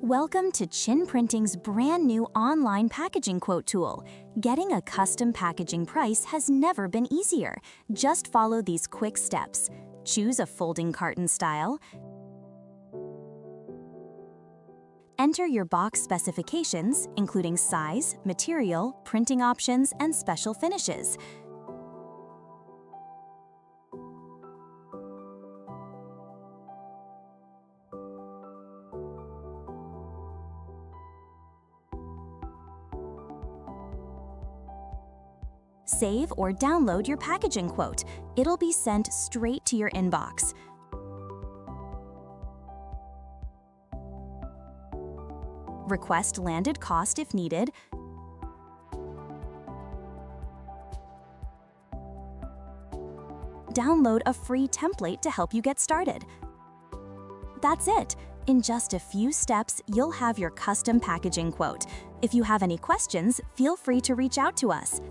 Welcome to QinPrinting's brand new online packaging quote tool. Getting a custom packaging price has never been easier. Just follow these quick steps. Choose a folding carton style. Enter your box specifications, including size, material, printing options, and special finishes. Save or download your packaging quote. It'll be sent straight to your inbox. Request landed cost if needed. Download a free template to help you get started. That's it. In just a few steps, you'll have your custom packaging quote. If you have any questions, feel free to reach out to us.